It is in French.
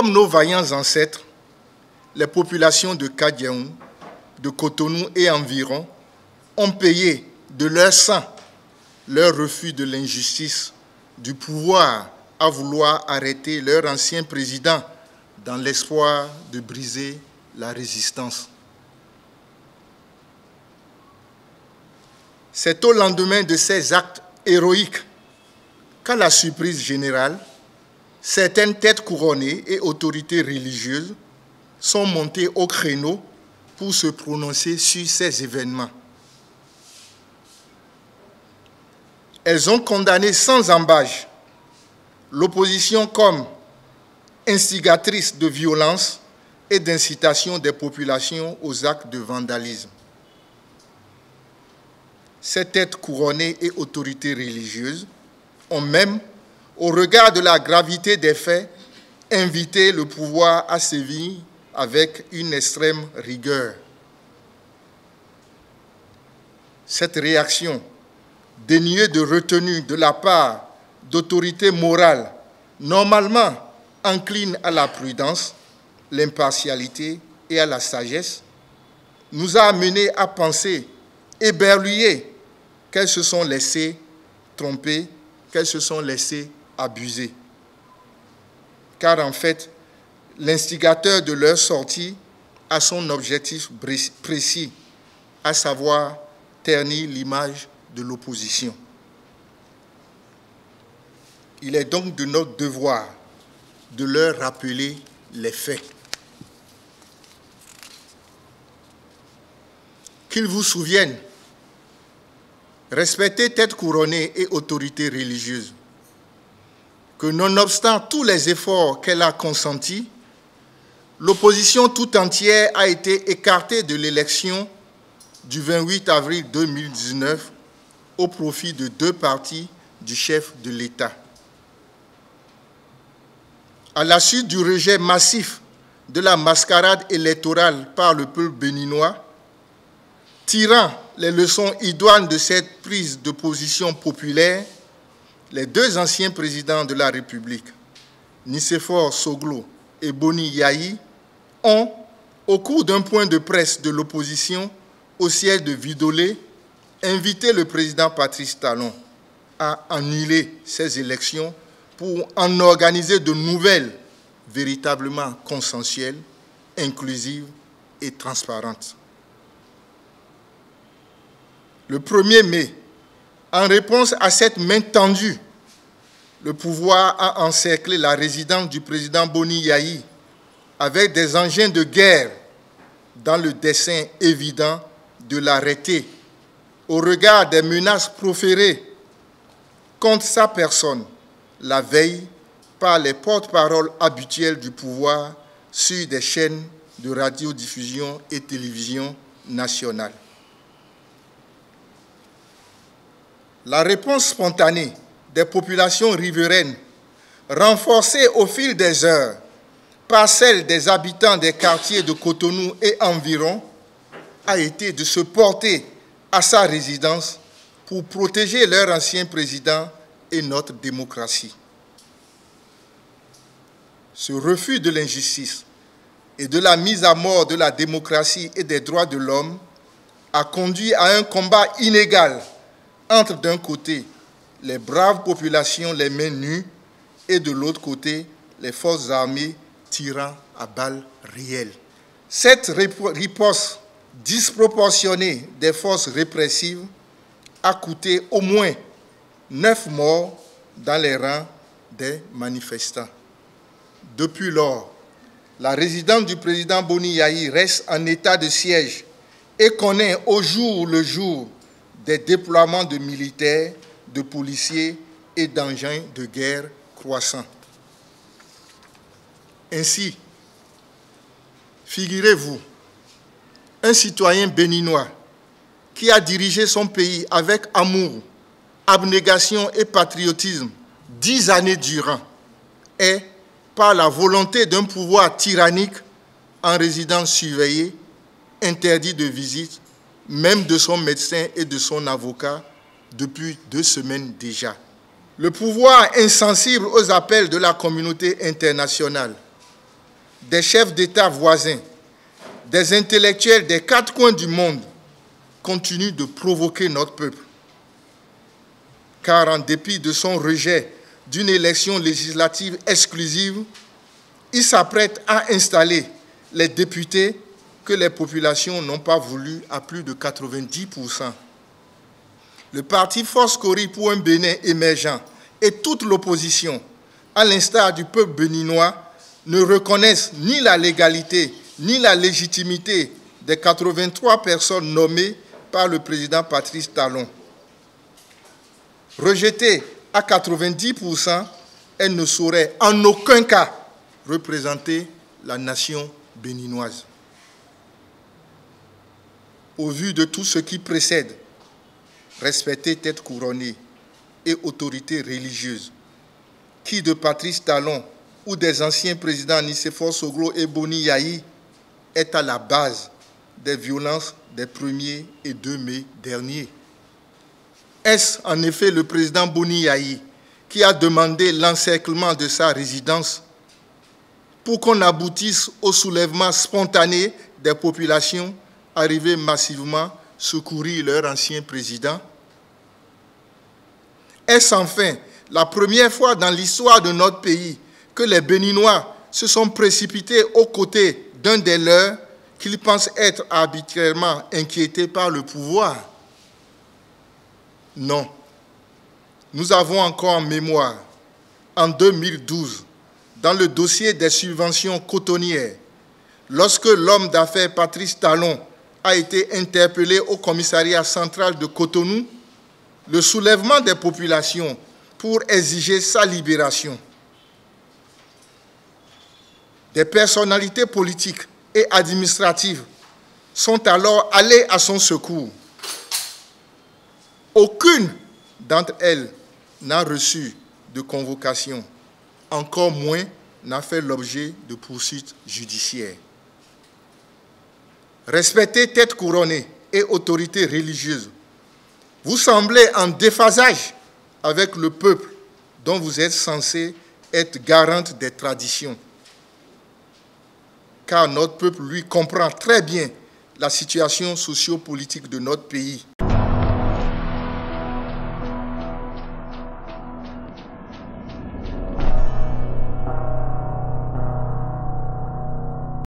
Comme nos vaillants ancêtres, les populations de Kadiaou, de Cotonou et environ ont payé de leur sang leur refus de l'injustice du pouvoir à vouloir arrêter leur ancien président dans l'espoir de briser la résistance. C'est au lendemain de ces actes héroïques qu'à la surprise générale, certaines têtes couronnées et autorités religieuses sont montées au créneau pour se prononcer sur ces événements. Elles ont condamné sans ambages l'opposition comme instigatrice de violence et d'incitation des populations aux actes de vandalisme. Ces têtes couronnées et autorités religieuses ont même, au regard de la gravité des faits, invité le pouvoir à sévir avec une extrême rigueur. Cette réaction, dénuée de retenue de la part d'autorités morales normalement inclines à la prudence, l'impartialité et à la sagesse, nous a amenés à penser, éberluer, qu'elles se sont laissées tromper, qu'elles se sont laissées abuser. Car en fait, l'instigateur de leur sortie a son objectif précis, à savoir ternir l'image de l'opposition. Il est donc de notre devoir de leur rappeler les faits. Qu'ils vous souviennent, respectez têtes couronnées et autorités religieuses, que nonobstant tous les efforts qu'elle a consentis, l'opposition tout entière a été écartée de l'élection du 28 avril 2019 au profit de 2 partis du chef de l'État. À la suite du rejet massif de la mascarade électorale par le peuple béninois, tirant les leçons idoines de cette prise de position populaire, les 2 anciens présidents de la République, Nicéphore Soglo et Boni Yayi, ont, au cours d'un point de presse de l'opposition au siège de Vidolé, invité le président Patrice Talon à annuler ces élections pour en organiser de nouvelles, véritablement consensuelles, inclusives et transparentes. Le 1er mai, en réponse à cette main tendue, le pouvoir a encerclé la résidence du président Boni Yayi avec des engins de guerre dans le dessein évident de l'arrêter au regard des menaces proférées contre sa personne la veille par les porte-paroles habituels du pouvoir sur des chaînes de radiodiffusion et télévision nationales. La réponse spontanée des populations riveraines, renforcée au fil des heures par celle des habitants des quartiers de Cotonou et environ, a été de se porter à sa résidence pour protéger leur ancien président et notre démocratie. Ce refus de l'injustice et de la mise à mort de la démocratie et des droits de l'homme a conduit à un combat inégal entre d'un côté les braves populations les mains nues et de l'autre côté les forces armées tirant à balles réelles. Cette riposte disproportionnée des forces répressives a coûté au moins 9 morts dans les rangs des manifestants. Depuis lors, la résidence du président Boni Yayi reste en état de siège et connaît au jour le jour des déploiements de militaires, de policiers et d'engins de guerre croissants. Ainsi, figurez-vous, un citoyen béninois qui a dirigé son pays avec amour, abnégation et patriotisme 10 années durant est, par la volonté d'un pouvoir tyrannique en résidence surveillée, interdit de visite, même de son médecin et de son avocat, depuis 2 semaines déjà. Le pouvoir insensible aux appels de la communauté internationale des chefs d'État voisins, des intellectuels des quatre coins du monde continuent de provoquer notre peuple. Car en dépit de son rejet d'une élection législative exclusive, il s'apprête à installer les députés que les populations n'ont pas voulu à plus de 90%. Le parti Force Cori pour un Bénin émergent et toute l'opposition, à l'instar du peuple béninois, ne reconnaissent ni la légalité ni la légitimité des 83 personnes nommées par le président Patrice Talon. Rejetée à 90%, elle ne saurait en aucun cas représenter la nation béninoise. Au vu de tout ce qui précède, respecter tête couronnée et autorité religieuse, qui de Patrice Talon ou des anciens présidents Nicéphore Soglo et Boni Yayi est à la base des violences des 1er et 2 mai derniers. Est-ce en effet le président Boni Yayi qui a demandé l'encerclement de sa résidence pour qu'on aboutisse au soulèvement spontané des populations arrivées massivement secourir leur ancien président? Est-ce enfin la première fois dans l'histoire de notre pays que les Béninois se sont précipités aux côtés d'un des leurs qu'ils pensent être arbitrairement inquiétés par le pouvoir? Non. Nous avons encore en mémoire, en 2012, dans le dossier des subventions cotonnières, lorsque l'homme d'affaires Patrice Talon a été interpellé au commissariat central de Cotonou, le soulèvement des populations pour exiger sa libération. Des personnalités politiques et administratives sont alors allées à son secours. Aucune d'entre elles n'a reçu de convocation, encore moins n'a fait l'objet de poursuites judiciaires. Respecter tête couronnée et autorité religieuse, vous semblez en déphasage avec le peuple dont vous êtes censé être garante des traditions. Car notre peuple, lui, comprend très bien la situation socio-politique de notre pays.